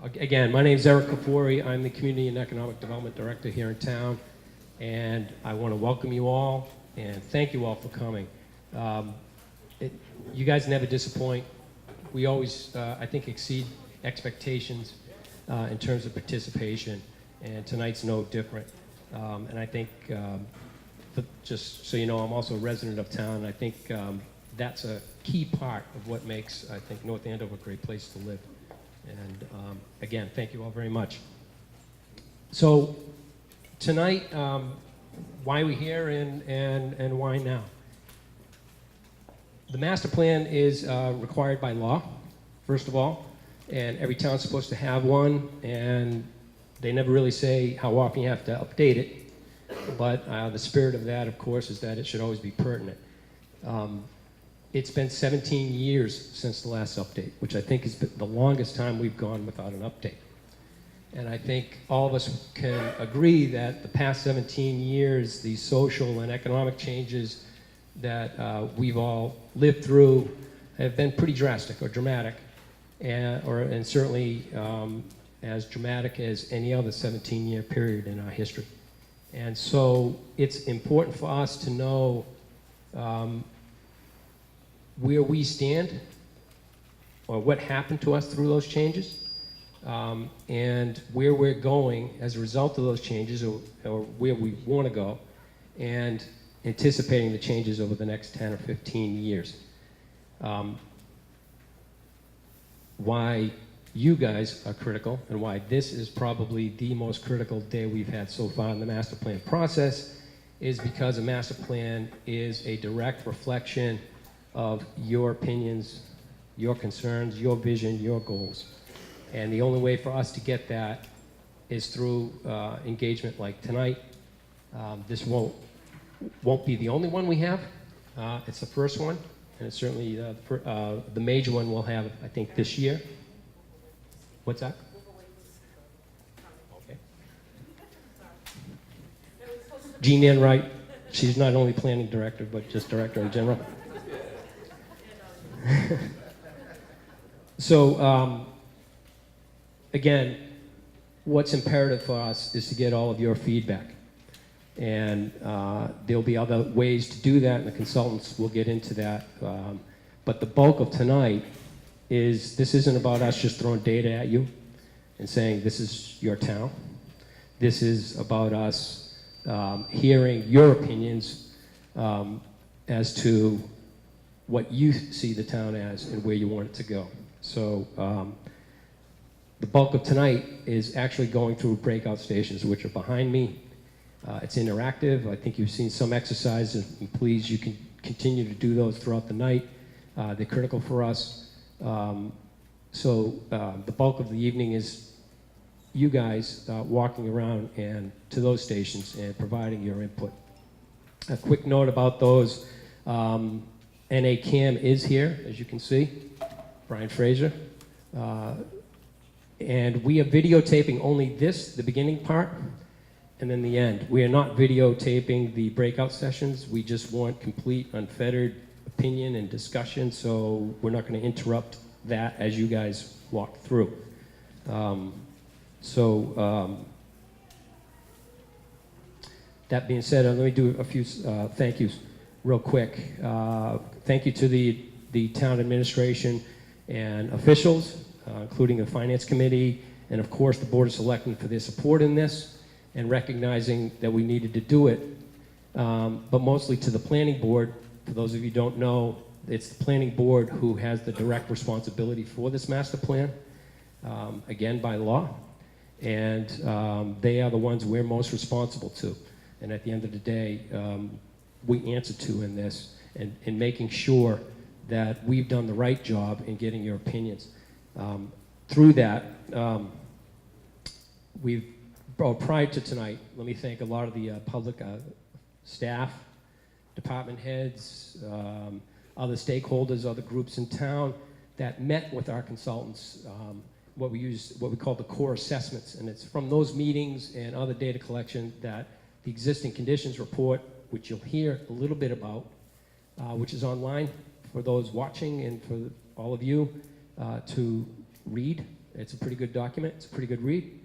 Again, my name is Eric Kafori. I'm the Community and Economic Development Director here in town, and I want to welcome you all and thank you all for coming. You guys never disappoint. We always, I think, exceed expectations in terms of participation, and tonight's no different. And I think, just so you know, I'm also a resident of town. I think that's a key part of what makes, I think, North Andover a great place to live. And again, thank you all very much. So tonight, why are we here and why now? The master plan is required by law, first of all, and every town's supposed to have one, and they never really say how often you have to update it, but the spirit of that, of course, is that it should always be pertinent. It's been 17 years since the last update, which I think has been the longest time we've gone without an update. And I think all of us can agree that the past 17 years, the social and economic changes that we've all lived through have been pretty drastic or dramatic, and certainly as dramatic as any other 17-year period in our history. And so it's important for us to know where we stand, or what happened to us through those changes, and where we're going as a result of those changes, or where we want to go, and anticipating the changes over the next 10 or 15 years. Why you guys are critical, and why this is probably the most critical day we've had so far in the master plan process, is because a master plan is a direct reflection of your opinions, your concerns, your vision, your goals. And the only way for us to get that is through engagement like tonight. This won't be the only one we have. It's the first one, and it's certainly the major one we'll have, I think, this year. What's that? Okay. Jean Ann Wright, she's not only planning director, but just director in general. So, again, what's imperative for us is to get all of your feedback. And there'll be other ways to do that, and the consultants will get into that. But the bulk of tonight is, this isn't about us just throwing data at you and saying this is your town. This is about us hearing your opinions as to what you see the town as and where you want it to go. So the bulk of tonight is actually going through breakout stations, which are behind me. It's interactive. I think you've seen some exercises, and please, you can continue to do those throughout the night. They're critical for us. So the bulk of the evening is you guys walking around and to those stations and providing your input. A quick note about those. NACAM is here, as you can see, Brian Fraser. And we are videotaping only the beginning part, and then the end. We are not videotaping the breakout sessions. We just want complete, unfettered opinion and discussion, so we're not going to interrupt that as you guys walk through. That being said, let me do a few thank yous real quick. Thank you to the town administration and officials, including the Finance Committee, and of course the Board of Selectmen for their support in this, and recognizing that we needed to do it, but mostly to the Planning Board. For those of you who don't know, it's the Planning Board who has the direct responsibility for this master plan, again by law, and they are the ones we're most responsible to. And at the end of the day, we answer to in this, and in making sure that we've done the right job in getting your opinions. Through that, prior to tonight, let me thank a lot of the public staff, department heads, other stakeholders, other groups in town that met with our consultants, what we call the core assessments. And it's from those meetings and other data collection that the existing conditions report, which you'll hear a little bit about, which is online for those watching and for all of you to read It's a pretty good document. It's a pretty good read.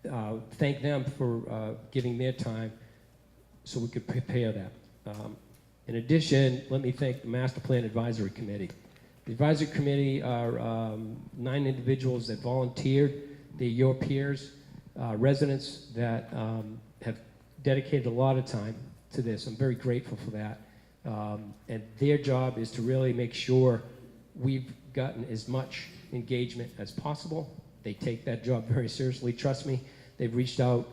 Thank them for giving their time so we could prepare that. In addition, let me thank the Master Plan Advisory Committee. The Advisory Committee are 9 individuals that volunteered. They're your peers, residents that have dedicated a lot of time to this. I'm very grateful for that. And their job is to really make sure we've gotten as much engagement as possible. They take that job very seriously, trust me. They've reached out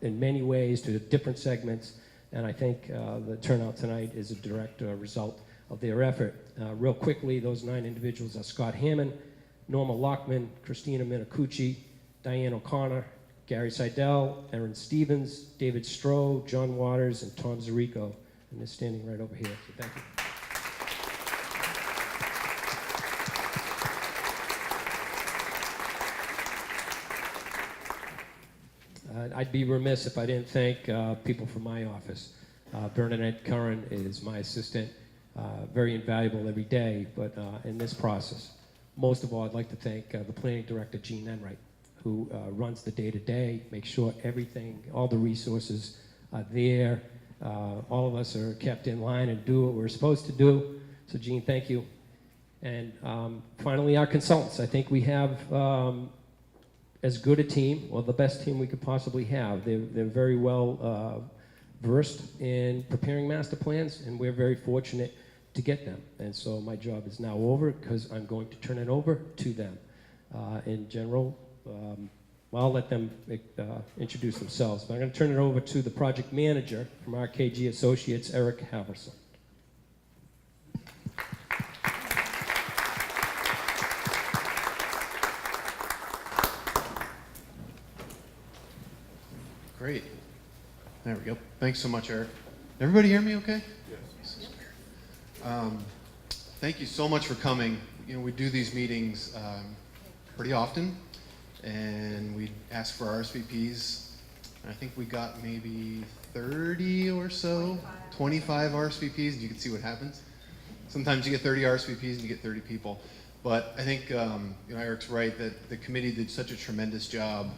in many ways to different segments, and I think the turnout tonight is a direct result of their effort. Real quickly, those 9 individuals are Scott Hammond, Norma Lockman, Christina Minicucci, Diane O'Connor, Gary Seidel, Erin Stevens, David Stroh, John Waters, and Tom Zarico. And they're standing right over here, so thank you. I'd be remiss if I didn't thank people from my office. Bernadette Curran is my assistant, very invaluable every day, but in this process. Most of all, I'd like to thank the planning director, Gene Enright, who runs the day-to-day, makes sure everything, all the resources are there. All of us are kept in line and do what we're supposed to do. So Gene, thank you. And finally, our consultants. I think we have as good a team, or the best team we could possibly have. They're very well versed in preparing master plans, and we're very fortunate to get them. And so my job is now over because I'm going to turn it over to them. In general, I'll let them introduce themselves, but I'm going to turn it over to the project manager from RKG Associates, Eric Halverson. Great. There we go. Thanks so much, Eric. Everybody hear me okay? Yes. Thank you so much for coming. You know, we do these meetings pretty often, and we ask for RSVPs. I think we got maybe 30 or so, 25 RSVPs, and you can see what happens. Sometimes you get 30 RSVPs and you get 30 people. But I think you know, Eric's right that the committee did such a tremendous job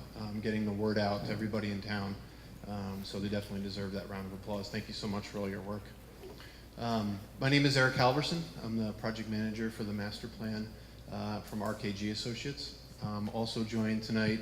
getting the word out to everybody in town. So they definitely deserve that round of applause. Thank you so much for all your work. My name is Eric Halverson. I'm the project manager for the master plan from RKG Associates. Also joined tonight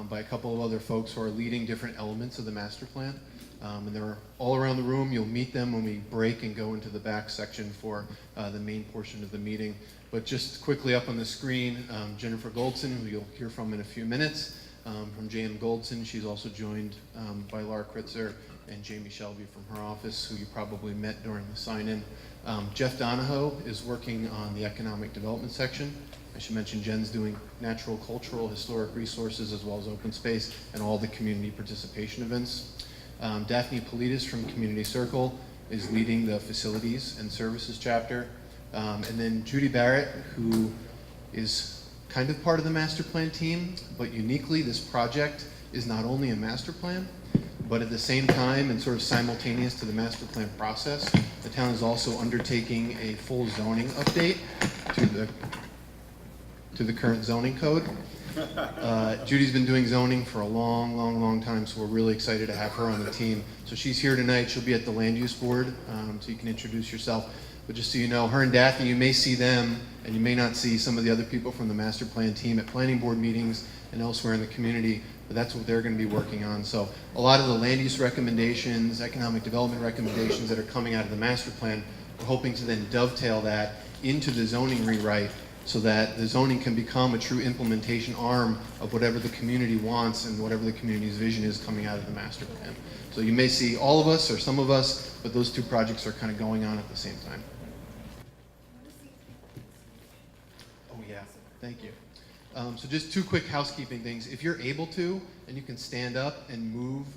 by a couple of other folks who are leading different elements of the master plan. And they're all around the room. You'll meet them when we break and go into the back section for the main portion of the meeting. But just quickly up on the screen, Jennifer Goldson, who you'll hear from in a few minutes, from JM Goldson. She's also joined by Laura Kritzer and Jamie Shelby from her office, who you probably met during the sign-in. Jeff Donahoe is working on the economic development section. I should mention Jen's doing natural, cultural, historic resources, as well as open space and all the community participation events. Daphne Politis from Community Circle is leading the facilities and services chapter. And then Judy Barrett, who is kind of part of the master plan team, but uniquely this project is not only a master plan, but at the same time and sort of simultaneous to the master plan process, the town is also undertaking a full zoning update to the current zoning code. Judy's been doing zoning for a long time, so we're really excited to have her on the team. So she's here tonight. She'll be at the land use board, so you can introduce yourself. But just so you know, her and Daphne, you may see them, and you may not see some of the other people from the master plan team at planning board meetings and elsewhere in the community, but that's what they're going to be working on. So a lot of the land use recommendations, economic development recommendations that are coming out of the master plan, we're hoping to then dovetail that into the zoning rewrite so that the zoning can become a true implementation arm of whatever the community wants and whatever the community's vision is coming out of the master plan. So you may see all of us or some of us, but those two projects are kind of going on at the same time. Oh yeah, thank you. So just two quick housekeeping things. If you're able to, and you can stand up and move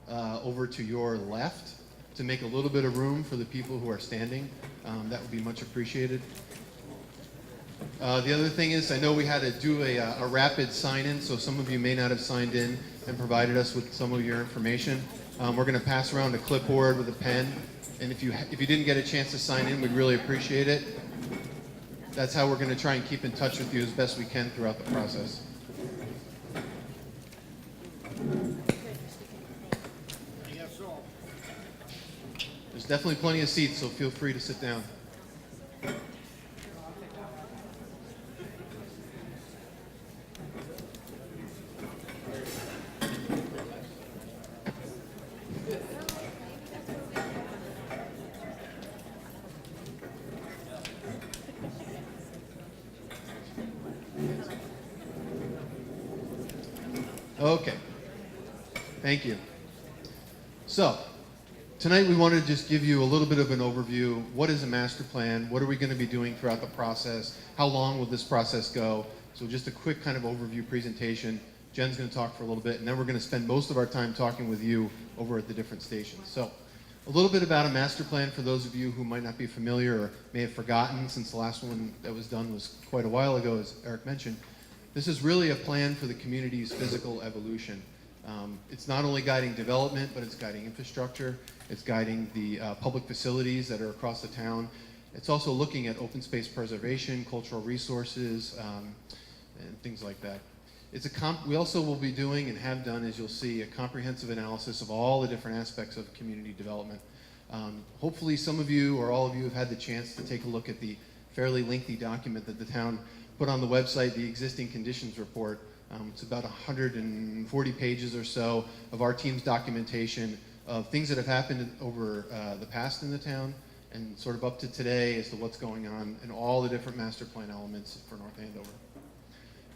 over to your left to make a little bit of room for the people who are standing, that would be much appreciated. The other thing is, I know we had to do a rapid sign-in, so some of you may not have signed in and provided us with some of your information. We're going to pass around a clipboard with a pen, and if you didn't get a chance to sign in, we'd really appreciate it. that's how we're going to try and keep in touch with you as best we can throughout the process. There's definitely plenty of seats, so feel free to sit down. Okay, thank you. So, tonight we wanted to just give you a little bit of an overview. What is a master plan? What are we going to be doing throughout the process? How long will this process go? So just a quick kind of overview presentation. Jen's going to talk for a little bit, and then we're going to spend most of our time talking with you over at the different stations. So, a little bit about a master plan for those of you who might not be familiar or may have forgotten, since the last one that was done was quite a while ago, as Eric mentioned. This is really a plan for the community's physical evolution. It's not only guiding development, but it's guiding infrastructure. It's guiding the public facilities that are across the town. It's also looking at open space preservation, cultural resources, and things like that. We also will be doing and have done, as you'll see, a comprehensive analysis of all the different aspects of community development. Hopefully some of you or all of you have had the chance to take a look at the fairly lengthy document that the town put on the website, the existing conditions report. It's about 140 pages or so of our team's documentation of things that have happened over the past in the town and sort of up to today as to what's going on and all the different master plan elements for North Andover.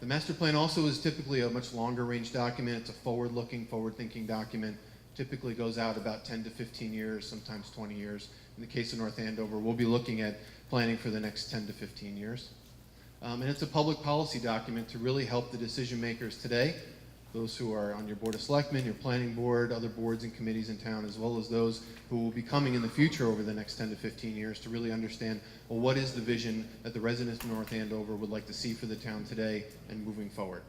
The master plan also is typically a much longer range document. It's a forward-looking, forward-thinking document. Typically goes out about 10 to 15 years, sometimes 20 years. In the case of North Andover, we'll be looking at planning for the next 10 to 15 years. And it's a public policy document to really help the decision makers today, those who are on your Board of Selectmen, your planning board, other boards and committees in town, as well as those who will be coming in the future over the next 10 to 15 years to really understand, well, what is the vision that the residents of North Andover would like to see for the town today and moving forward.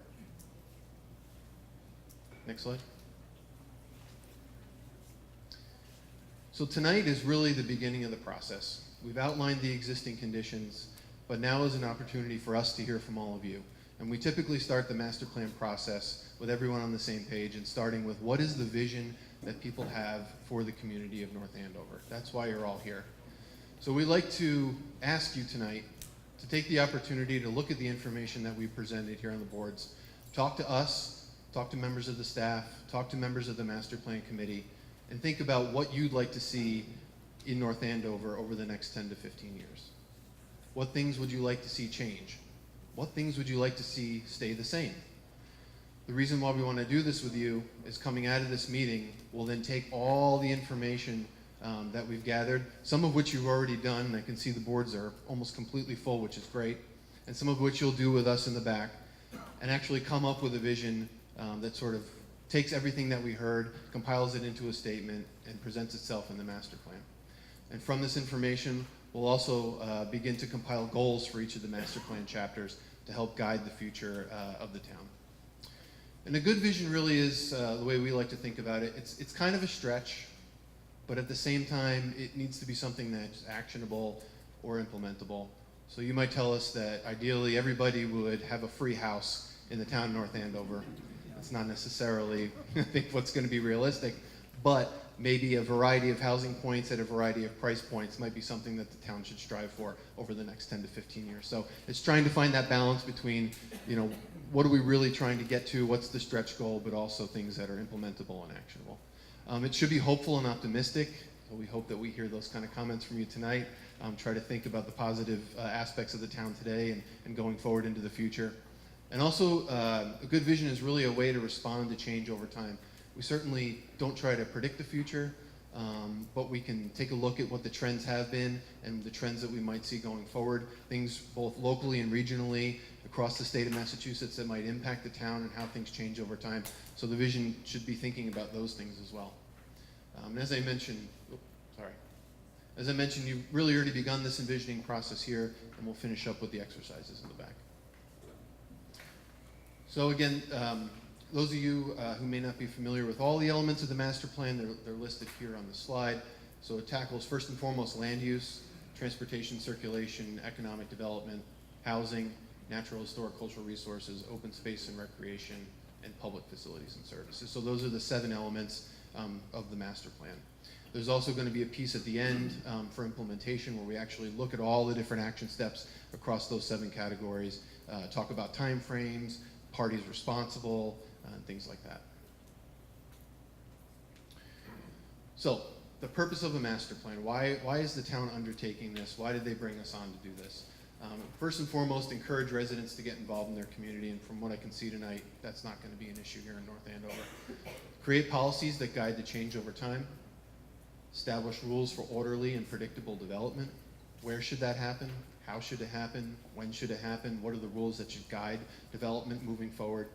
Next slide. So tonight is really the beginning of the process. We've outlined the existing conditions, but now is an opportunity for us to hear from all of you. And we typically start the master plan process with everyone on the same page and starting with what is the vision that people have for the community of North Andover. That's why you're all here. So we'd like to ask you tonight to take the opportunity to look at the information that we presented here on the boards. Talk to us, talk to members of the staff, talk to members of the master plan committee, and think about what you'd like to see in North Andover over the next 10 to 15 years. What things would you like to see change? What things would you like to see stay the same? The reason why we want to do this with you is coming out of this meeting, we'll then take all the information that we've gathered, some of which you've already done. I can see the boards are almost completely full, which is great, and some of which you'll do with us in the back, and actually come up with a vision that sort of takes everything that we heard, compiles it into a statement, and presents itself in the master plan. And from this information, we'll also begin to compile goals for each of the master plan chapters to help guide the future of the town. And a good vision really is, the way we like to think about it, it's kind of a stretch, but at the same time, it needs to be something that's actionable or implementable. So you might tell us that ideally everybody would have a free house in the town of North Andover. It's not necessarily, I think, what's going to be realistic, but maybe a variety of housing points at a variety of price points might be something that the town should strive for over the next 10 to 15 years. So it's trying to find that balance between, you know, what are we really trying to get to, what's the stretch goal, but also things that are implementable and actionable. It should be hopeful and optimistic, so we hope that we hear those kind of comments from you tonight. Try to think about the positive aspects of the town today and going forward into the future. And also, a good vision is really a way to respond to change over time. We certainly don't try to predict the future, but we can take a look at what the trends have been and the trends that we might see going forward, things both locally and regionally across the state of Massachusetts that might impact the town and how things change over time. So the vision should be thinking about those things as well. And as I mentioned, you've really already begun this envisioning process here, and we'll finish up with the exercises in the back. So again, those of you who may not be familiar with all the elements of the master plan, they're listed here on the slide. So it tackles first and foremost land use, transportation, circulation, economic development, housing, natural, historic, cultural resources, open space and recreation, and public facilities and services. So those are the 7 elements of the master plan. There's also going to be a piece at the end for implementation where we actually look at all the different action steps across those 7 categories, talk about time frames, parties responsible, and things like that. So, the purpose of a master plan. Why is the town undertaking this? Why did they bring us on to do this? First and foremost, encourage residents to get involved in their community, and from what I can see tonight, that's not going to be an issue here in North Andover. Create policies that guide the change over time. Establish rules for orderly and predictable development. Where should that happen? How should it happen? When should it happen? What are the rules that should guide development moving forward?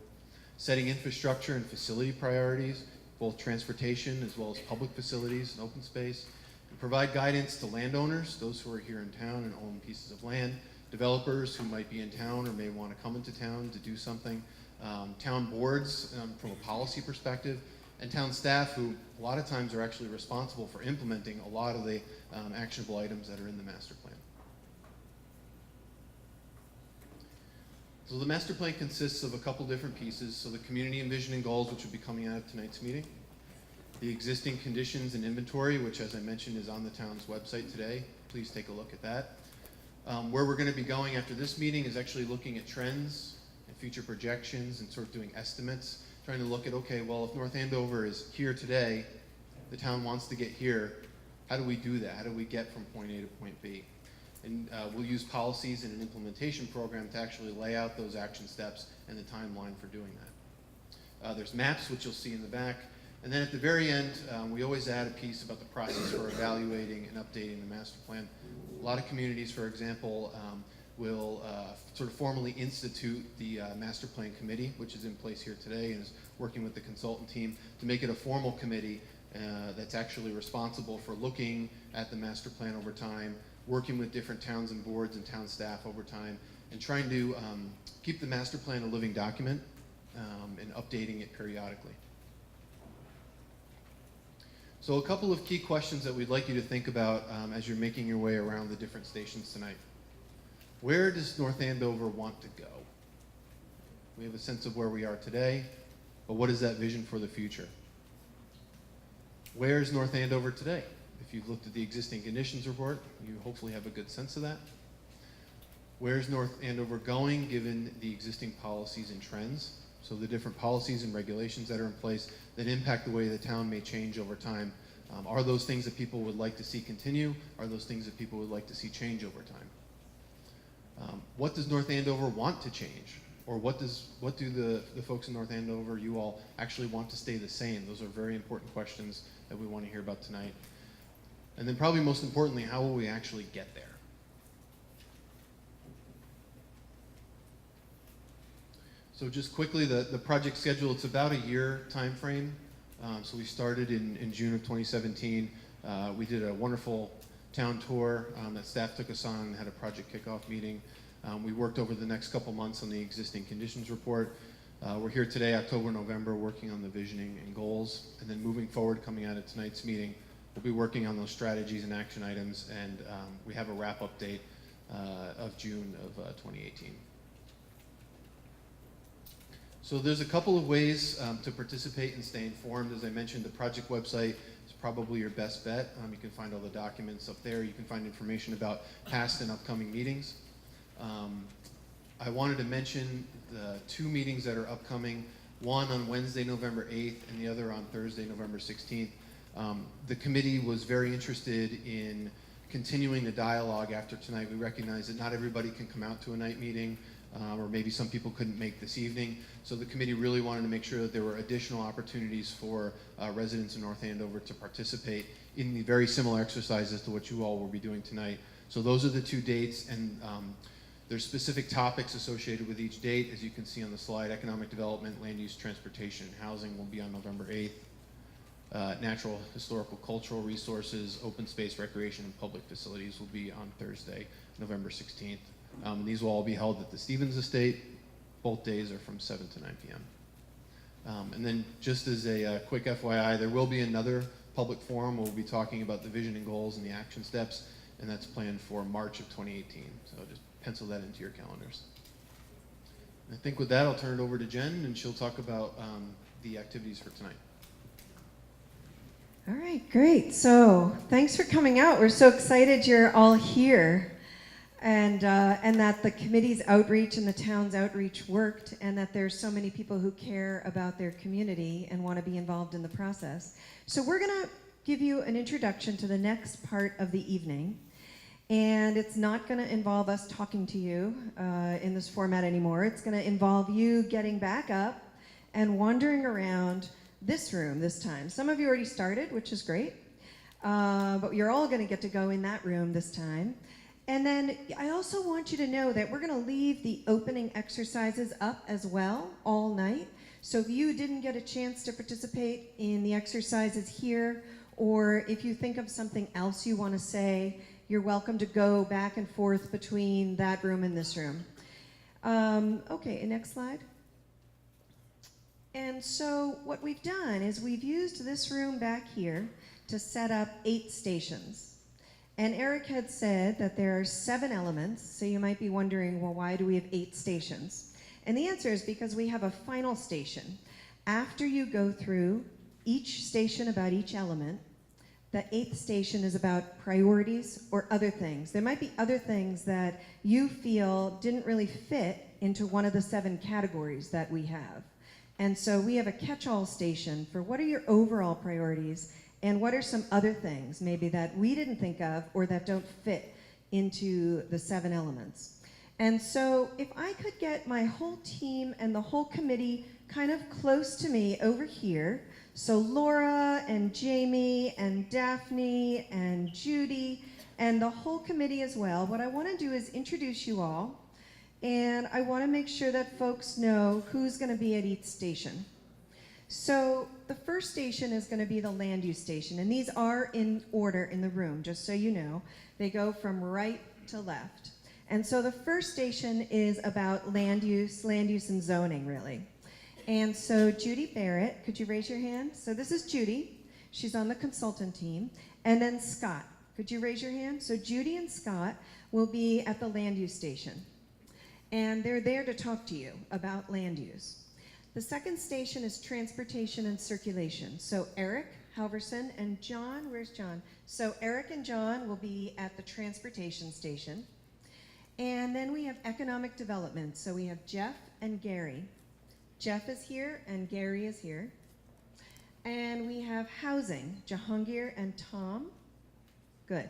Setting infrastructure and facility priorities, both transportation as well as public facilities and open space. And provide guidance to landowners, those who are here in town and own pieces of land, developers who might be in town or may want to come into town to do something, town boards from a policy perspective, and town staff who a lot of times are actually responsible for implementing a lot of the actionable items that are in the master plan. So the master plan consists of a couple different pieces. So the community and vision and goals, which will be coming out of tonight's meeting. The existing conditions and inventory, which as I mentioned is on the town's website today. Please take a look at that. Where we're going to be going after this meeting is actually looking at trends and future projections and sort of doing estimates. Trying to look at, okay, well, if North Andover is here today, the town wants to get here, how do we do that? How do we get from point A to point B? And we'll use policies and an implementation program to actually lay out those action steps and the timeline for doing that. There's maps, which you'll see in the back. And then at the very end, we always add a piece about the process for evaluating and updating the master plan. A lot of communities, for example, will sort of formally institute the master plan committee, which is in place here today and is working with the consultant team to make it a formal committee that's actually responsible for looking at the master plan over time, working with different towns and boards and town staff over time, and trying to keep the master plan a living document and updating it periodically. So a couple of key questions that we'd like you to think about as you're making your way around the different stations tonight. Where does North Andover want to go? We have a sense of where we are today, but what is that vision for the future? Where is North Andover today? If you've looked at the existing conditions report, you hopefully have a good sense of that. Where is North Andover going given the existing policies and trends? So the different policies and regulations that are in place that impact the way the town may change over time. Are those things that people would like to see continue? Are those things that people would like to see change over time? What does North Andover want to change? Or what do the folks in North Andover, you all, actually want to stay the same? Those are very important questions that we want to hear about tonight. And then probably most importantly, how will we actually get there? So just quickly, the project schedule, it's about a year time frame. So we started in June of 2017. We did a wonderful town tour that staff took us on and had a project kickoff meeting. We worked over the next couple months on the existing conditions report. We're here today, October, November, working on the visioning and goals. And then moving forward, coming out of tonight's meeting, we'll be working on those strategies and action items. And we have a wrap-up date of June of 2018. So there's a couple of ways to participate and stay informed. As I mentioned, the project website is probably your best bet. You can find all the documents up there. You can find information about past and upcoming meetings. I wanted to mention the 2 meetings that are upcoming, one on Wednesday, November 8th, and the other on Thursday, November 16th. The committee was very interested in continuing the dialogue after tonight. We recognize that not everybody can come out to a night meeting, or maybe some people couldn't make this evening. So the committee really wanted to make sure that there were additional opportunities for residents in North Andover to participate in the very similar exercises to what you all will be doing tonight. So those are the 2 dates, and there's specific topics associated with each date. As you can see on the slide, economic development, land use, transportation, and housing will be on November 8th. Natural, historical, cultural resources, open space, recreation, and public facilities will be on Thursday, November 16th. These will all be held at the Stevens Estate. Both days are from 7 to 9 p.m. And then just as a quick FYI, there will be another public forum where we'll be talking about the vision and goals and the action steps. and that's planned for March of 2018. So just pencil that into your calendars. I think with that, I'll turn it over to Jen, and she'll talk about the activities for tonight. All right, great. So thanks for coming out. We're so excited you're all here, and that the committee's outreach and the town's outreach worked, and that there's so many people who care about their community and want to be involved in the process. So we're going to give you an introduction to the next part of the evening. And it's not going to involve us talking to you in this format anymore. It's going to involve you getting back up and wandering around this room this time. Some of you already started, which is great. But you're all going to get to go in that room this time. And then I also want you to know that we're going to leave the opening exercises up as well all night. So if you didn't get a chance to participate in the exercises here, or if you think of something else you want to say, you're welcome to go back and forth between that room and this room. Okay, next slide. And so what we've done is we've used this room back here to set up 8 stations. And Eric had said that there are 7 elements, so you might be wondering, well, why do we have 8 stations? And the answer is because we have a final station. After you go through each station about each element, the 8th station is about priorities or other things. There might be other things that you feel didn't really fit into one of the 7 categories that we have. And so we have a catch-all station for what are your overall priorities and what are some other things maybe that we didn't think of or that don't fit into the 7 elements. And so if I could get my whole team and the whole committee kind of close to me over here. So Laura and Jamie and Daphne and Judy and the whole committee as well. What I want to do is introduce you all, and I want to make sure that folks know who's going to be at each station. So the first station is going to be the land use station, and these are in order in the room, just so you know. They go from right to left. And so the first station is about land use and zoning, really. And so Judy Barrett, could you raise your hand? So this is Judy. She's on the consultant team. And then Scott, could you raise your hand? So Judy and Scott will be at the land use station. And they're there to talk to you about land use. The second station is transportation and circulation. So Eric Halverson and John, where's John? So Eric and John will be at the transportation station. And then we have economic development. So we have Jeff and Gary. Jeff is here and Gary is here. And we have housing, Jahangir and Tom. Good.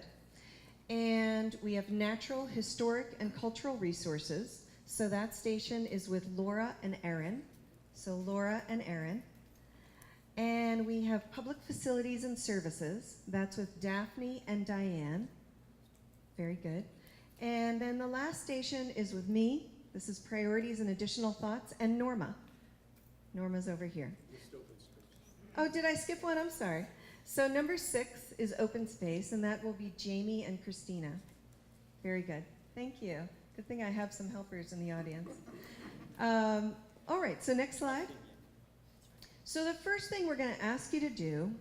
And we have natural, historic, and cultural resources. So that station is with Laura and Aaron. So Laura and Aaron. And we have public facilities and services. That's with Daphne and Diane. Very good. And then the last station is with me. This is priorities and additional thoughts, and Norma. Norma's over here. Oh, did I skip one? I'm sorry. So number 6 is open space, and that will be Jamie and Christina. Very good. Thank you. Good thing I have some helpers in the audience. All right, so next slide. So the first thing we're going to ask you to do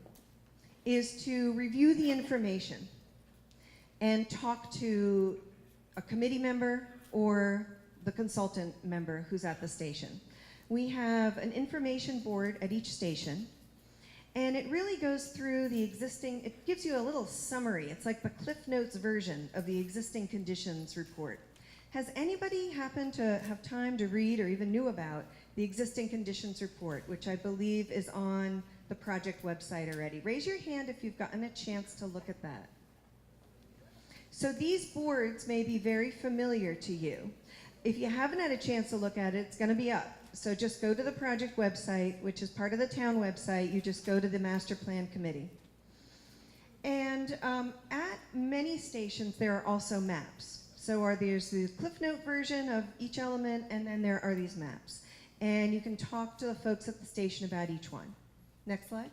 is to review the information and talk to a committee member or the consultant member who's at the station. We have an information board at each station, and it really goes through the existing, it gives you a little summary. It's like the Cliff Notes version of the existing conditions report. Has anybody happened to have time to read or even knew about the existing conditions report, which I believe is on the project website already? Raise your hand if you've gotten a chance to look at that. So these boards may be very familiar to you. If you haven't had a chance to look at it, it's going to be up. So just go to the project website, which is part of the town website. You just go to the master plan committee. And at many stations, there are also maps. So there's the Cliff Note version of each element, and then there are these maps. And you can talk to the folks at the station about each one. Next slide.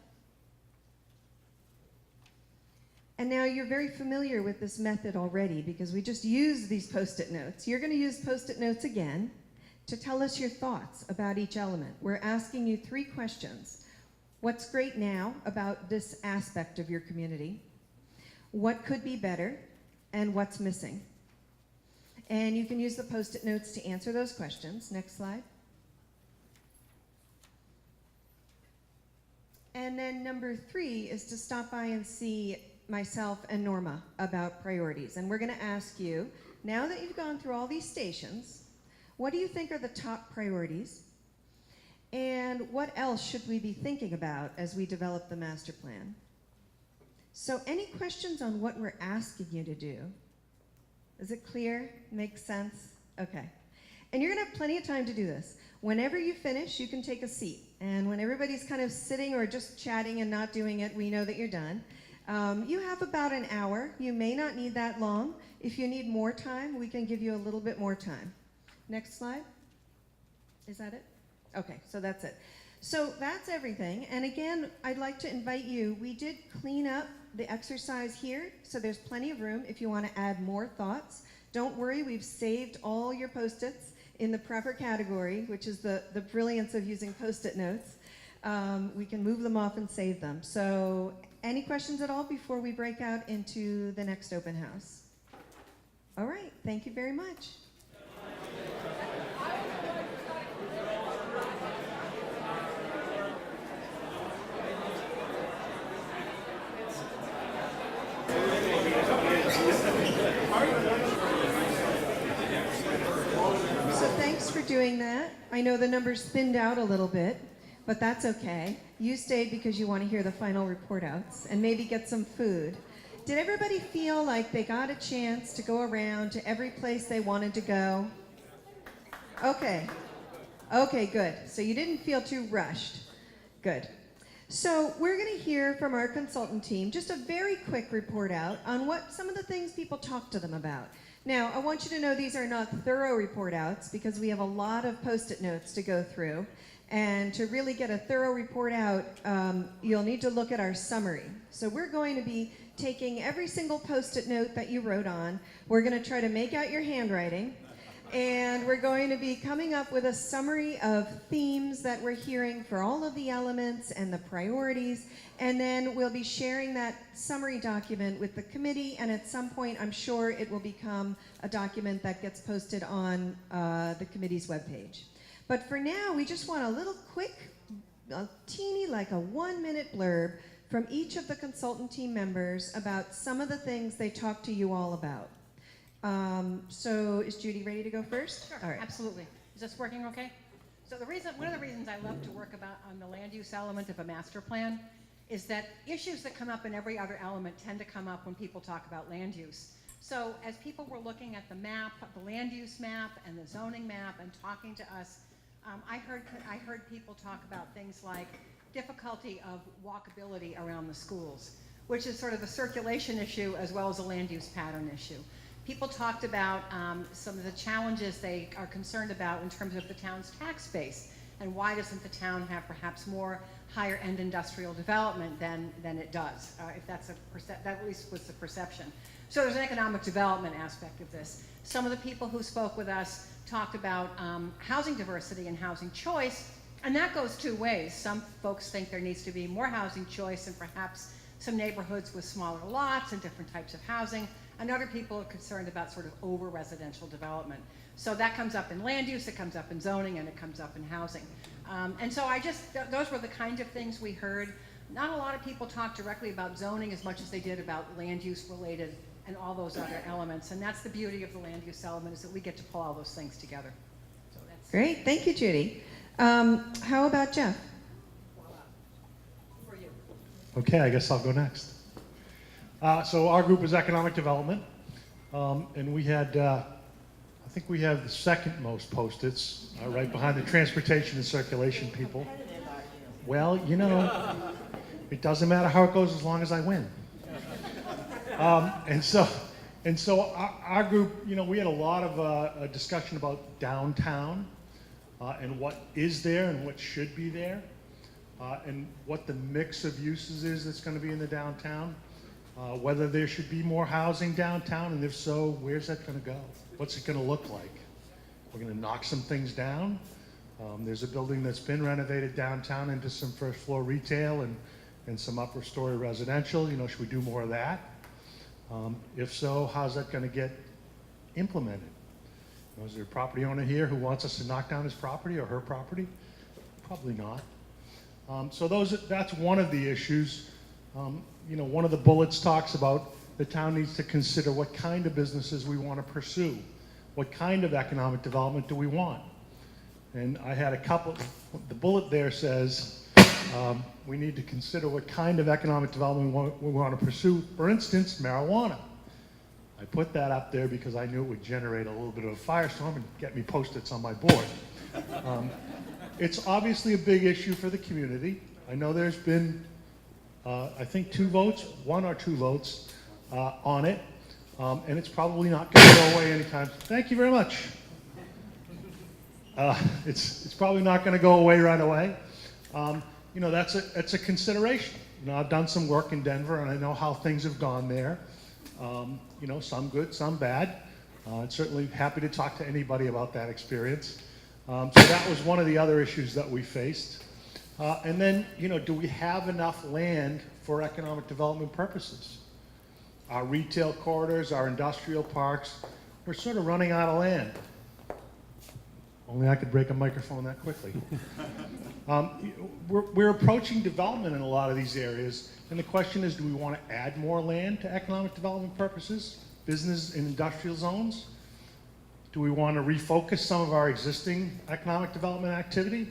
And now you're very familiar with this method already because we just used these Post-it notes. You're going to use Post-it notes again to tell us your thoughts about each element. We're asking you 3 questions. What's great now about this aspect of your community? What could be better? and what's missing. And you can use the Post-it notes to answer those questions. Next slide. And then number 3 is to stop by and see myself and Norma about priorities. And we're going to ask you, now that you've gone through all these stations, what do you think are the top priorities? And what else should we be thinking about as we develop the master plan? So any questions on what we're asking you to do? Is it clear? Makes sense? Okay. And you're going to have plenty of time to do this. Whenever you finish, you can take a seat. And when everybody's kind of sitting or just chatting and not doing it, we know that you're done. You have about an hour. You may not need that long. If you need more time, we can give you a little bit more time. Next slide. Is that it? Okay, so that's it. So that's everything. And again, I'd like to invite you. We did clean up the exercise here, so there's plenty of room if you want to add more thoughts. Don't worry, we've saved all your Post-its in the proper category, which is the brilliance of using Post-it notes. We can move them off and save them. So any questions at all before we break out into the next open house? All right, thank you very much. So thanks for doing that. I know the numbers thinned out a little bit, but that's okay. You stayed because you want to hear the final report outs and maybe get some food. Did everybody feel like they got a chance to go around to every place they wanted to go? Okay. Okay, good. So you didn't feel too rushed. Good. So we're going to hear from our consultant team just a very quick report out on what some of the things people talked to them about. Now, I want you to know these are not thorough report outs because we have a lot of Post-it notes to go through. And to really get a thorough report out, you'll need to look at our summary. So we're going to be taking every single Post-it note that you wrote on. We're going to try to make out your handwriting. And we're going to be coming up with a summary of themes that we're hearing for all of the elements and the priorities. And then we'll be sharing that summary document with the committee. And at some point, I'm sure it will become a document that gets posted on the committee's webpage. But for now, we just want a little quick, a teeny, like a 1-minute blurb from each of the consultant team members about some of the things they talked to you all about. So is Judy ready to go first? Sure, All right. absolutely. Is this working okay? So one of the reasons I love to work on the land use element of a master plan is that issues that come up in every other element tend to come up when people talk about land use. So as people were looking at the map, the land use map and the zoning map and talking to us, I heard people talk about things like difficulty of walkability around the schools, which is sort of a circulation issue as well as a land use pattern issue. People talked about some of the challenges they are concerned about in terms of the town's tax base and why doesn't the town have perhaps more higher end industrial development than it does, if that's that at least was the perception. So there's an economic development aspect of this. Some of the people who spoke with us talked about housing diversity and housing choice, and that goes two ways. Some folks think there needs to be more housing choice and perhaps some neighborhoods with smaller lots and different types of housing, and other people are concerned about sort of over residential development. So that comes up in land use, it comes up in zoning, and it comes up in housing. And so those were the kinds of things we heard. Not a lot of people talked directly about zoning as much as they did about land use related and all those other elements. And that's the beauty of the land use element, is that we get to pull all those things together. So that's Great, thank you, Judy. How about Jeff? for you. Okay, I guess I'll go next. So our group is economic development, and we had, I think we have the second most Post-its, right behind the transportation and circulation people. Well, you know, it doesn't matter how it goes as long as I win. And so our group, you know, we had a lot of a discussion about downtown and what is there and what should be there, and what the mix of uses is that's going to be in the downtown. Whether there should be more housing downtown, and if so, where's that going to go? What's it going to look like? We're going to knock some things down. There's a building that's been renovated downtown into some first floor retail and some upper story residential. You know, should we do more of that? If so, how's that going to get implemented? Is there a property owner here who wants us to knock down his property or her property? Probably not. So that's one of the issues. One of the bullets talks about the town needs to consider what kind of businesses we want to pursue. What kind of economic development do we want? And I had a couple, the bullet there says, we need to consider what kind of economic development we want to pursue. For instance, marijuana. I put that up there because I knew it would generate a little bit of a firestorm and get me Post-its on my board. It's obviously a big issue for the community. I know there's been, I think 2 votes, 1 or 2 votes on it, and it's probably not going to go away anytime. Thank you very much. It's probably not going to go away right away. That's a consideration. I've done some work in Denver, and I know how things have gone there. Some good, some bad. I'm certainly happy to talk to anybody about that experience. So that was one of the other issues that we faced. And then, do we have enough land for economic development purposes? Our retail corridors, our industrial parks, we're sort of running out of land. Only I could break a microphone that quickly. We're approaching development in a lot of these areas, and the question is, do we want to add more land to economic development purposes, business and industrial zones? Do we want to refocus some of our existing economic development activity?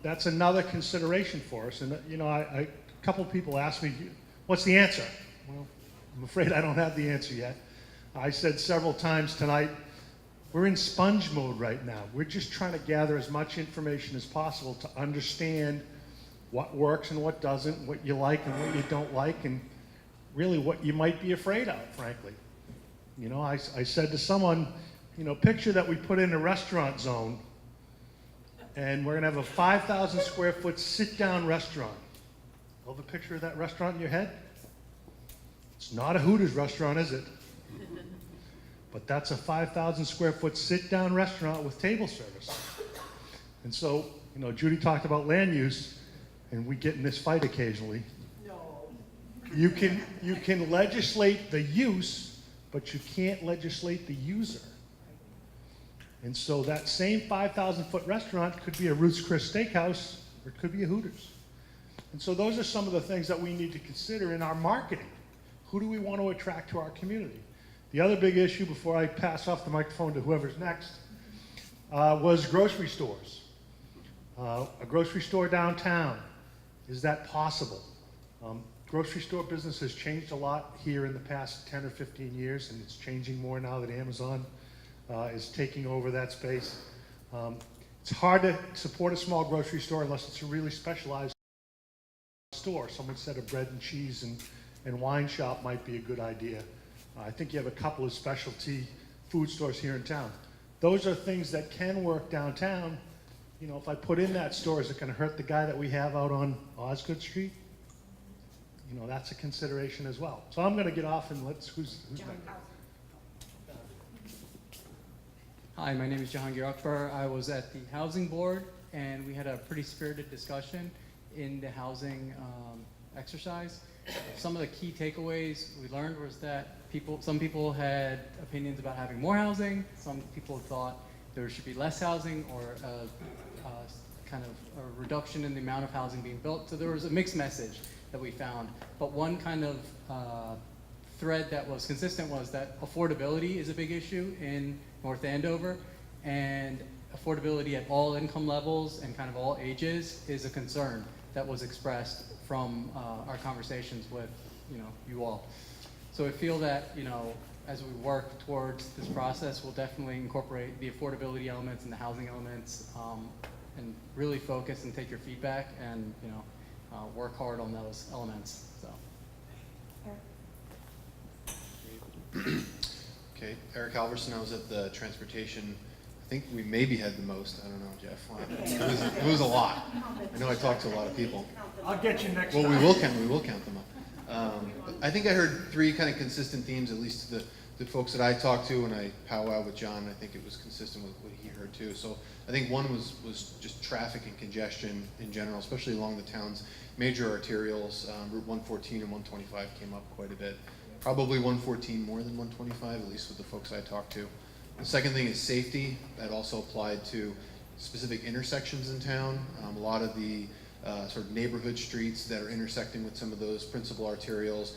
That's another consideration for us. And a couple of people asked me, what's the answer? Well, I'm afraid I don't have the answer yet. I said several times tonight, we're in sponge mode right now. We're just trying to gather as much information as possible to understand what works and what doesn't, what you like and what you don't like, and really what you might be afraid of, frankly. I said to someone, picture that we put in a restaurant zone and we're gonna have a 5,000 square foot sit-down restaurant. Have a picture of that restaurant in your head? It's not a Hooters restaurant, is it? But that's a 5,000 square foot sit-down restaurant with table service. And so, Judy talked about land use, and we get in this fight occasionally. No. You can legislate the use, but you can't legislate the user. And so that same 5,000 foot restaurant could be a Ruth's Chris Steakhouse, or it could be a Hooters. And so those are some of the things that we need to consider in our marketing. Who do we want to attract to our community? The other big issue, before I pass off the microphone to whoever's next, was grocery stores. A grocery store downtown, is that possible? Grocery store business has changed a lot here in the past 10 or 15 years, and it's changing more now that Amazon is taking over that space. It's hard to support a small grocery store unless it's a really specialized store. Someone said a bread and cheese and wine shop might be a good idea. I think you have a couple of specialty food stores here in town. Those are things that can work downtown. If I put in that store, is it going to hurt the guy that we have out on Osgood Street? That's a consideration as well. So I'm going to get off and who's next? Hi, my name is Jahangir Akbar. I was at the Housing Board, and we had a pretty spirited discussion in the housing exercise. Some of the key takeaways we learned was that some people had opinions about having more housing. Some people thought there should be less housing, or kind of a reduction in the amount of housing being built. So there was a mixed message that we found. But one kind of thread that was consistent was that affordability is a big issue in North Andover, and affordability at all income levels and kind of all ages is a concern that was expressed from our conversations with you all. So I feel that as we work towards this process, we'll definitely incorporate the affordability elements and the housing elements, and really focus and take your feedback and work hard on those elements. So. Okay, Eric Halverson, I was at the transportation. I think we maybe had the most. I don't know, Jeff. It was a lot. I know I talked to a lot of people. I'll get you next Well, time. we will count them up. But I think I heard 3 kind of consistent themes, at least to the folks that I talked to when I powwowed with John. I think it was consistent with what he heard too. So I think one was just traffic and congestion in general, especially along the town's major arterials. Route 114 and 125 came up quite a bit. probably 114 more than 125, at least with the folks I talked to. The second thing is safety. That also applied to specific intersections in town. A lot of the sort of neighborhood streets that are intersecting with some of those principal arterials.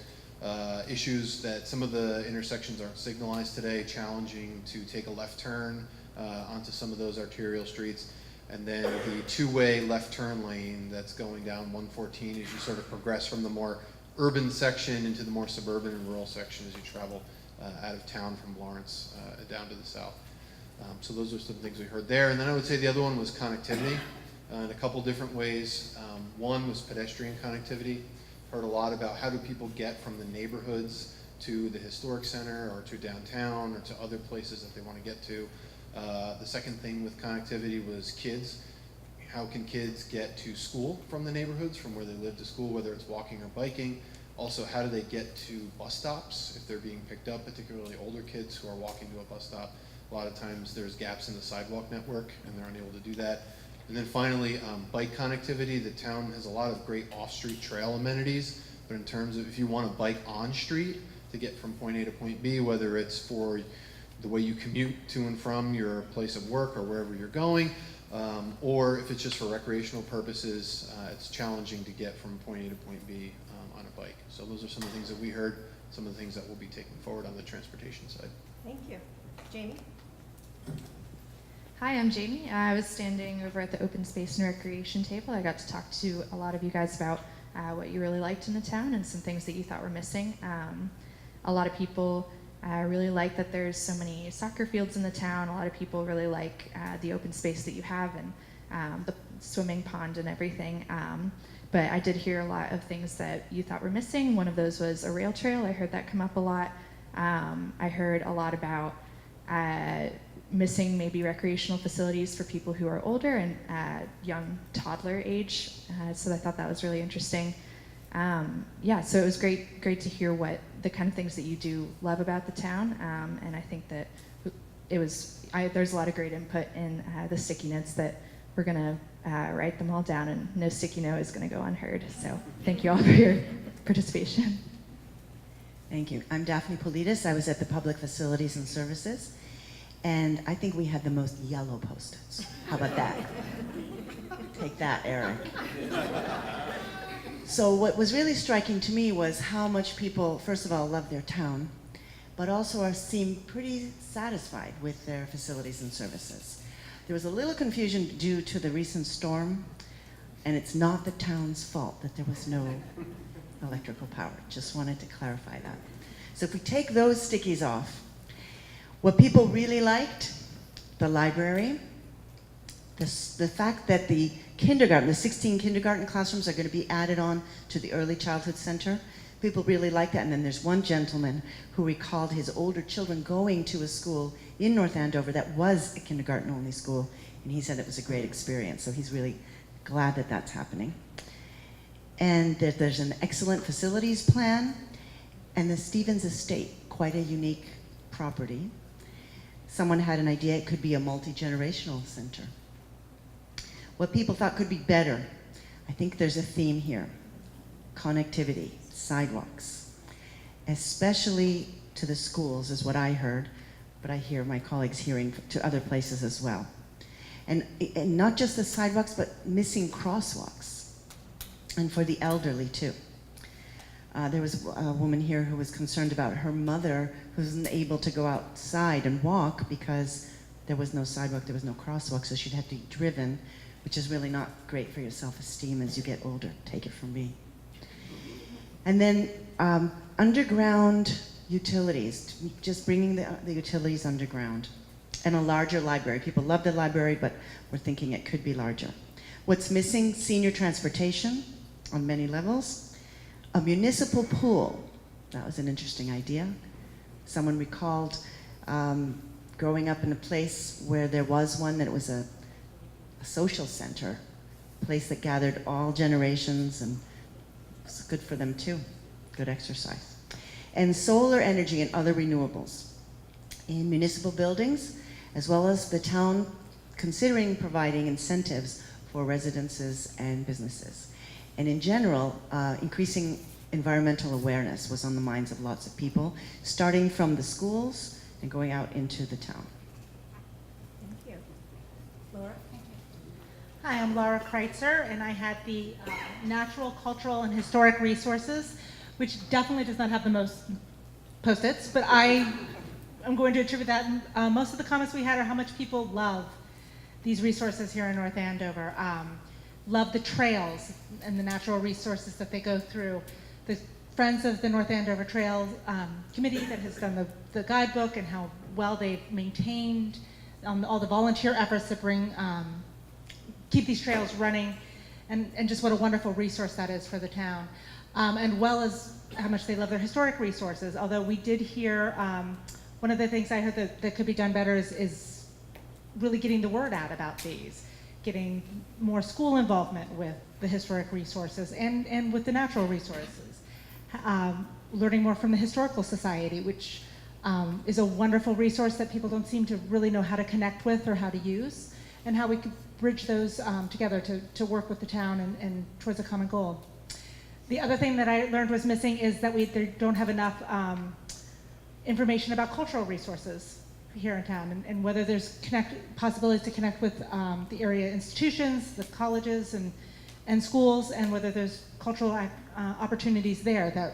Issues that some of the intersections aren't signalized today, challenging to take a left turn onto some of those arterial streets. And then the two-way left turn lane that's going down 114 as you sort of progress from the more urban section into the more suburban and rural section as you travel out of town from Lawrence down to the south. So those are some things we heard there. And then I would say the other one was connectivity in a couple different ways. One was pedestrian connectivity. Heard a lot about how do people get from the neighborhoods to the historic center or to downtown or to other places that they want to get to. The second thing with connectivity was kids. How can kids get to school from the neighborhoods, from where they live to school, whether it's walking or biking? Also, how do they get to bus stops if they're being picked up, particularly older kids who are walking to a bus stop? A lot of times there's gaps in the sidewalk network and they're unable to do that. And then finally, bike connectivity. The town has a lot of great off-street trail amenities, but in terms of if you want to bike on-street to get from point A to point B, whether it's for the way you commute to and from your place of work or wherever you're going, or if it's just for recreational purposes, it's challenging to get from point A to point B on a bike. So those are some of the things that we heard, some of the things that we'll be taking forward on the transportation side. Thank you. Jamie? Hi, I'm Jamie. I was standing over at the open space and recreation table. I got to talk to a lot of you guys about what you really liked in the town and some things that you thought were missing. A lot of people really like that there's so many soccer fields in the town. A lot of people really like the open space that you have and the swimming pond and everything. But I did hear a lot of things that you thought were missing. One of those was a rail trail. I heard that come up a lot. I heard a lot about missing maybe recreational facilities for people who are older and young toddler age. So I thought that was really interesting. Yeah, so it was great to hear what the kind of things that you do love about the town. And I think that there's a lot of great input in the sticky notes that we're gonna write them all down, and no sticky note is gonna go unheard. So thank you all for your participation. Thank you. I'm Daphne Politis. I was at the Public Facilities and Services, and I think we had the most yellow Post-its. How about that? Take that, Eric. So what was really striking to me was how much people, first of all, love their town, but also seem pretty satisfied with their facilities and services. There was a little confusion due to the recent storm, and it's not the town's fault that there was no electrical power. Just wanted to clarify that. So if we take those stickies off, what people really liked, the library, the fact that the 16 kindergarten classrooms are going to be added on to the early childhood center. People really like that. And then there's one gentleman who recalled his older children going to a school in North Andover that was a kindergarten-only school, and he said it was a great experience. So he's really glad that that's happening. And there's an excellent facilities plan, and the Stevens Estate, quite a unique property. Someone had an idea it could be a multi-generational center. What people thought could be better, I think there's a theme here. Connectivity, sidewalks, especially to the schools is what I heard, but I hear my colleagues hearing to other places as well. And not just the sidewalks, but missing crosswalks, and for the elderly too. There was a woman here who was concerned about her mother who wasn't able to go outside and walk because there was no sidewalk, there was no crosswalk, so she'd have to be driven, which is really not great for your self-esteem as you get older, take it from me. And then underground utilities, just bringing the utilities underground, and a larger library. People love the library, but we're thinking it could be larger. What's missing? Senior transportation on many levels. A municipal pool, that was an interesting idea. Someone recalled growing up in a place where there was one, that it was a social center, a place that gathered all generations, and it's good for them too, good exercise. And solar energy and other renewables in municipal buildings, as well as the town considering providing incentives for residences and businesses. And in general, increasing environmental awareness was on the minds of lots of people, starting from the schools and going out into the town. Thank you. Laura? Hi, I'm Laura Kreitzer, and I had the natural, cultural, and historic resources, which definitely does not have the most Post-its, but I'm going to attribute that. Most of the comments we had are how much people love these resources here in North Andover. Love the trails and the natural resources that they go through. The Friends of the North Andover Trail Committee that has done the guidebook and how well they've maintained all the volunteer efforts that keep these trails running, and just what a wonderful resource that is for the town. And well as how much they love their historic resources. Although we did hear, one of the things I heard that could be done better is really getting the word out about these, getting more school involvement with the historic resources and with the natural resources. Learning more from the Historical Society, which is a wonderful resource that people don't seem to really know how to connect with or how to use, and how we could bridge those together to work with the town and towards a common goal. The other thing that I learned was missing is that they don't have enough information about cultural resources here in town, and whether there's possibilities to connect with the area institutions, the colleges and schools, and whether there's cultural opportunities there that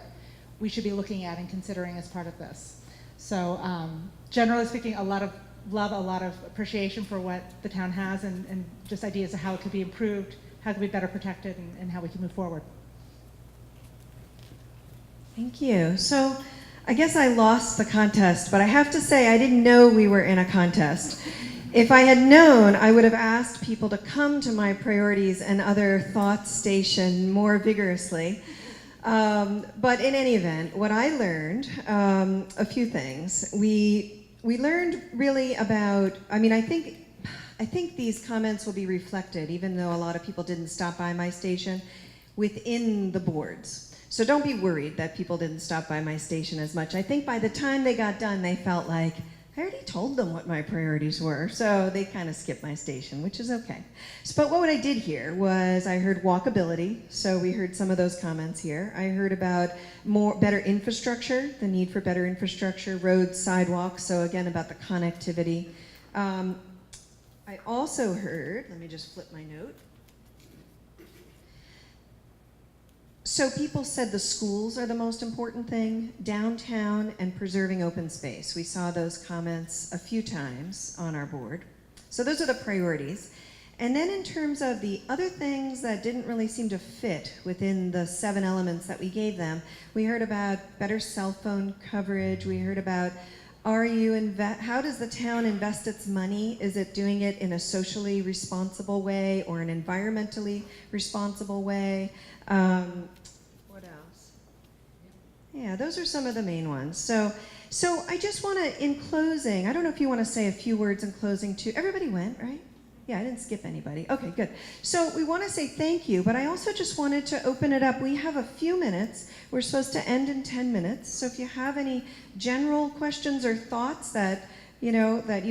we should be looking at and considering as part of this. So generally speaking, a lot of love, a lot of appreciation for what the town has, and just ideas of how it could be improved, how it could be better protected, and how we can move forward. Thank you. So I guess I lost the contest, but I have to say I didn't know we were in a contest. If I had known, I would have asked people to come to my priorities and other thoughts station more vigorously. But in any event, what I learned, a few things. We learned really about, I think these comments will be reflected, even though a lot of people didn't stop by my station, within the boards. So don't be worried that people didn't stop by my station as much. I think by the time they got done, they felt like, I already told them what my priorities were, so they kind of skipped my station, which is okay. But what I did hear was I heard walkability, so we heard some of those comments here. I heard about better infrastructure, the need for better infrastructure, roads, sidewalks, so again about the connectivity. I also heard, let me just flip my note. So people said the schools are the most important thing, downtown, and preserving open space. We saw those comments a few times on our board. So those are the priorities. And then in terms of the other things that didn't really seem to fit within the 7 elements that we gave them, we heard about better cell phone coverage. We heard about how does the town invest its money? Is it doing it in a socially responsible way or an environmentally responsible way? What else? Yeah, those are some of the main ones. So I just want to, in closing, I don't know if you want to say a few words in closing too. Everybody went, right? Yeah, I didn't skip anybody. Okay, good. So we want to say thank you, but I also just wanted to open it up. We have a few minutes. We're supposed to end in 10 minutes. So if you have any general questions or thoughts that you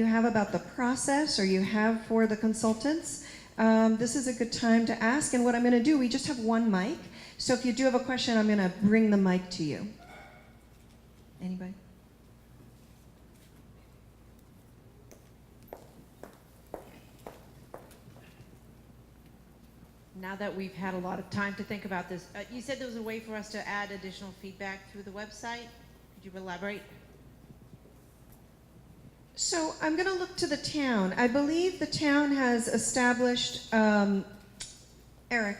have about the process or you have for the consultants, this is a good time to ask. And what I'm going to do, we just have one mic. So if you do have a question, I'm going to bring the mic to you. Anybody? Now that we've had a lot of time to think about this, you said there was a way for us to add additional feedback through the website. Could you elaborate? So I'm going to look to the town. I believe the town has established, Eric,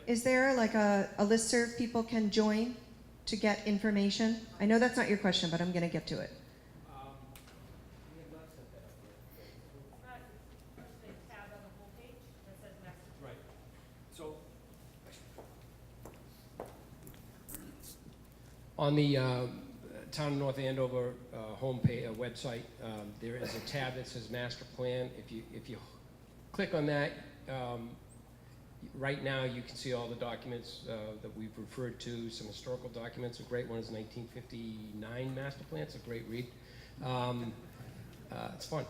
is there like a listserv people can join to get information? I know that's not your question, but I'm going to get to it. On the Town of North Andover homepage website, there is a tab that says Master Plan. If you click on that, right now you can see all the documents that we've referred to, some historical documents. A great one is 1959 Master Plan. It's a great read. It's fun.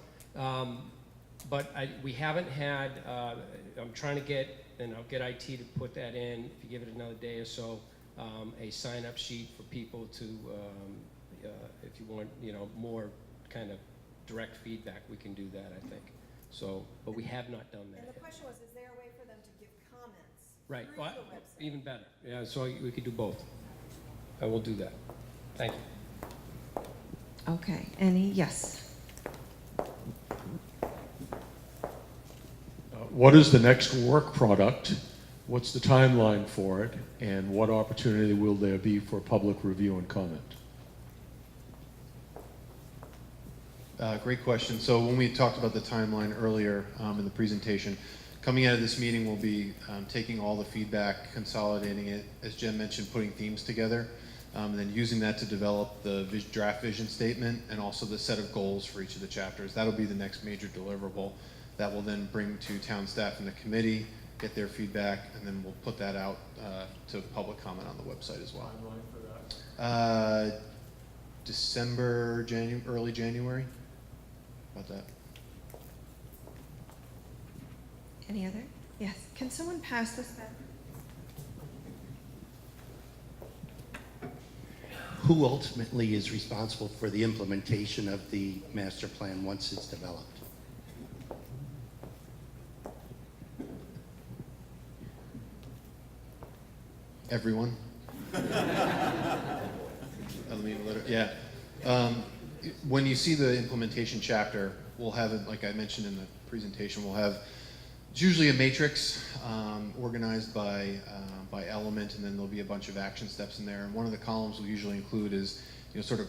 But we haven't had, I'm trying to get, and I'll get IT to put that in, if you give it another day or so, a sign-up sheet for people to, if you want, more kind of direct feedback, we can do that, I think. So, but we have not done that And the yet. question was, is there a way for them to give comments Right, through well, the website? even better. Yeah, so we could do both. I will do that. Thank you. Okay, any, yes. What is the next work product? What's the timeline for it? And what opportunity will there be for public review and comment? Great question. So when we talked about the timeline earlier in the presentation, coming out of this meeting, we'll be taking all the feedback, consolidating it, as Jen mentioned, putting themes together, and then using that to develop the draft vision statement and also the set of goals for each of the chapters. That'll be the next major deliverable that we'll then bring to town staff and the committee, get their feedback, and then we'll put that out to public comment on the website as well. Timeline for that? December, early January, about that. Any other? Yes, can someone pass this back? Who ultimately is responsible for the implementation of the master plan once it's developed? Everyone. Yeah. When you see the implementation chapter, we'll have it, like I mentioned in the presentation, it's usually a matrix organized by element, and then there'll be a bunch of action steps in there. And one of the columns we'll usually include is, sort of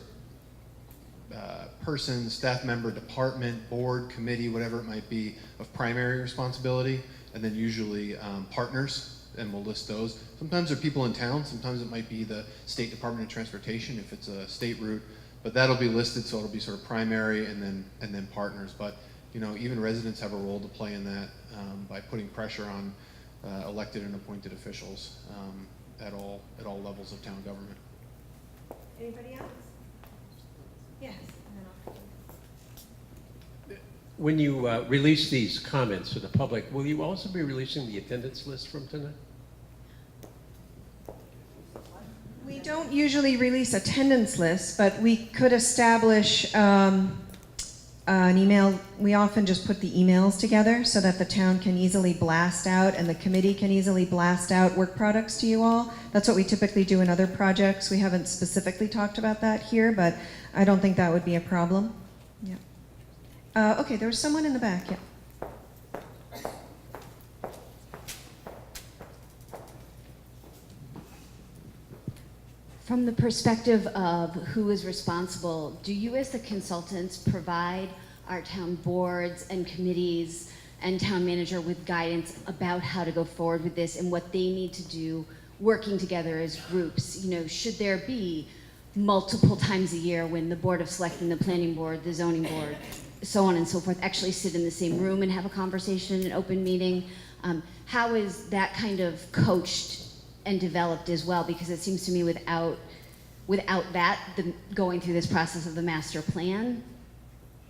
person, staff member, department, board, committee, whatever it might be, of primary responsibility, and then usually partners, and we'll list those. Sometimes they're people in town, sometimes it might be the State Department of Transportation if it's a state route, but that'll be listed, so it'll be sort of primary and then partners. But even residents have a role to play in that by putting pressure on elected and appointed officials at all levels of town government. Anybody else? Yes. When you release these comments to the public, will you also be releasing the attendance list from tonight? We don't usually release attendance lists, but we could establish an email. We often just put the emails together so that the town can easily blast out and the committee can easily blast out work products to you all. That's what we typically do in other projects. We haven't specifically talked about that here, but I don't think that would be a problem. Yeah. Okay, there was someone in the back, yeah. From the perspective of who is responsible, do you as the consultants provide our town boards and committees and town manager with guidance about how to go forward with this and what they need to do working together as groups? Should there be multiple times a year when the Board of Selectmen, the Planning Board, the Zoning Board, so on and so forth, actually sit in the same room and have a conversation, an open meeting? How is that kind of coached and developed as well? Because it seems to me without that, going through this process of the master plan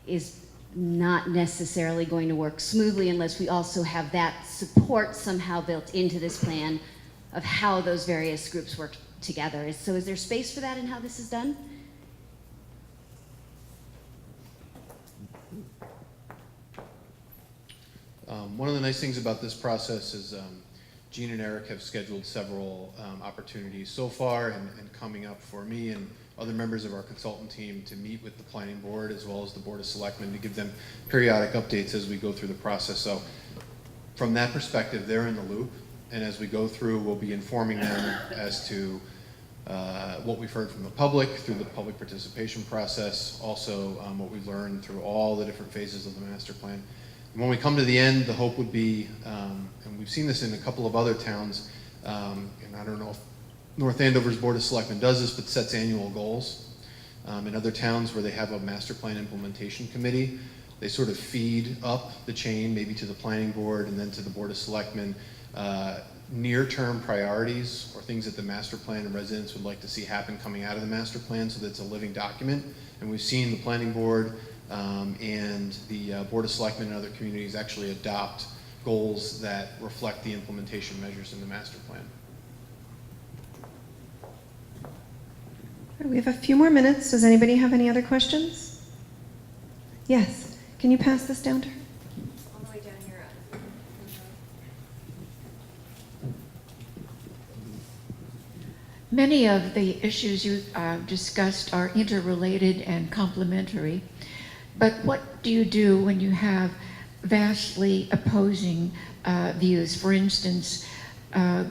is not necessarily going to work smoothly unless we also have that support somehow built into this plan of how those various groups work together. So is there space for that in how this is done? One of the nice things about this process is Jean and Eric have scheduled several opportunities so far and coming up for me and other members of our consultant team to meet with the planning board as well as the Board of Selectmen to give them periodic updates as we go through the process. So from that perspective, they're in the loop, and as we go through, we'll be informing them as to what we've heard from the public through the public participation process, also what we've learned through all the different phases of the master plan. And when we come to the end, the hope would be, and we've seen this in a couple of other towns, and I don't know if North Andover's Board of Selectmen does this, but sets annual goals. In other towns where they have a master plan implementation committee, they sort of feed up the chain, maybe to the planning board and then to the Board of Selectmen, near-term priorities or things that the master plan and residents would like to see happen coming out of the master plan so that it's a living document. And we've seen the planning board and the Board of Selectmen and other communities actually adopt goals that reflect the implementation measures in the master plan. We have a few more minutes. Does anybody have any other questions? Yes. Can you pass this down to her? All the way down here. Many of the issues you discussed are interrelated and complementary, but what do you do when you have vastly opposing views? For instance,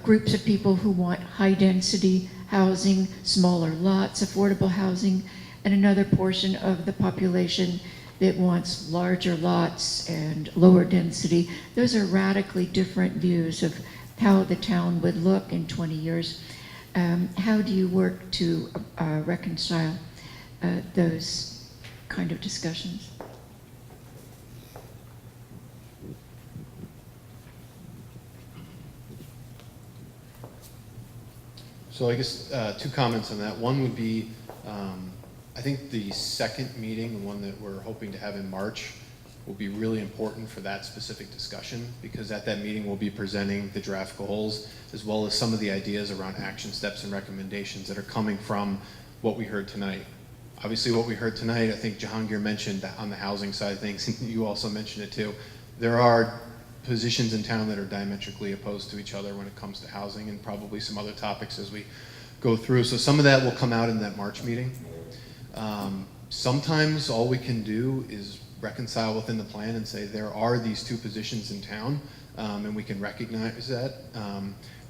groups of people who want high-density housing, smaller lots, affordable housing, and another portion of the population that wants larger lots and lower density. Those are radically different views of how the town would look in 20 years. How do you work to reconcile those kind of discussions? So I guess two comments on that. One would be, I think the second meeting, the one that we're hoping to have in March, will be really important for that specific discussion, because at that meeting we'll be presenting the draft goals as well as some of the ideas around action steps and recommendations that are coming from what we heard tonight. Obviously what we heard tonight, I think Jahangir mentioned that on the housing side of things, and you also mentioned it too, there are positions in town that are diametrically opposed to each other when it comes to housing, and probably some other topics as we go through. So some of that will come out in that March meeting. Sometimes all we can do is reconcile within the plan and say there are these two positions in town, and we can recognize that.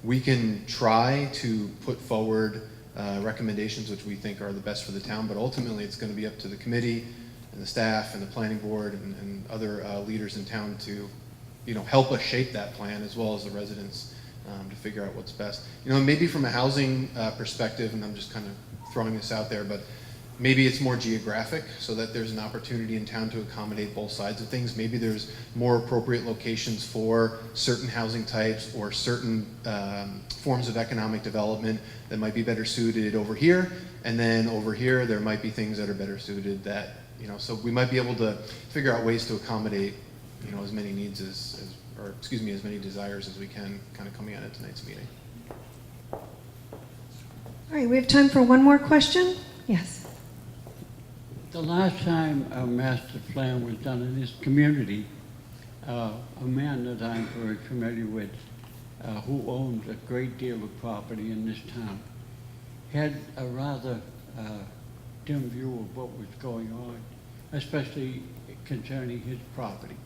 We can try to put forward recommendations which we think are the best for the town, but ultimately it's going to be up to the committee and the staff and the planning board and other leaders in town to help us shape that plan, as well as the residents, to figure out what's best. Maybe from a housing perspective, and I'm just kind of throwing this out there, but maybe it's more geographic, so that there's an opportunity in town to accommodate both sides of things. Maybe there's more appropriate locations for certain housing types or certain forms of economic development that might be better suited over here, and then over here there might be things that are better suited that, so we might be able to figure out ways to accommodate as many needs as many desires as we can, kind of coming out of tonight's meeting. All right, we have time for one more question. Yes. The last time a master plan was done in this community, a man that I'm very familiar with, who owns a great deal of property in this town, had a rather dim view of what was going on, especially concerning his property.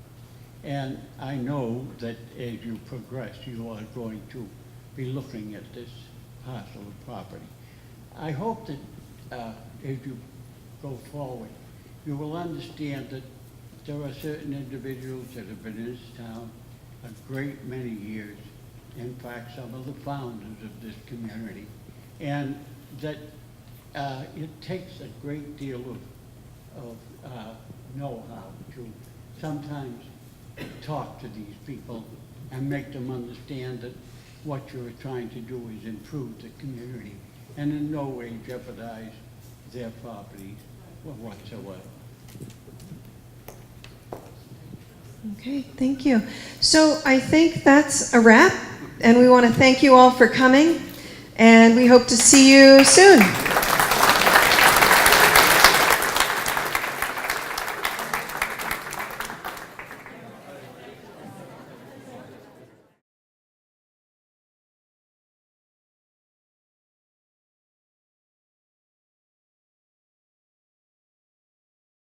And I know that as you progress, you are going to be looking at this parcel of property. I hope that as you go forward, you will understand that there are certain individuals that have been in this town a great many years, in fact, some of the founders of this community, and that it takes a great deal of know-how to sometimes talk to these people and make them understand that what you're trying to do is improve the community and in no way jeopardize their property whatsoever. Okay, thank you. So I think that's a wrap, and we want to thank you all for coming, and we hope to see you soon.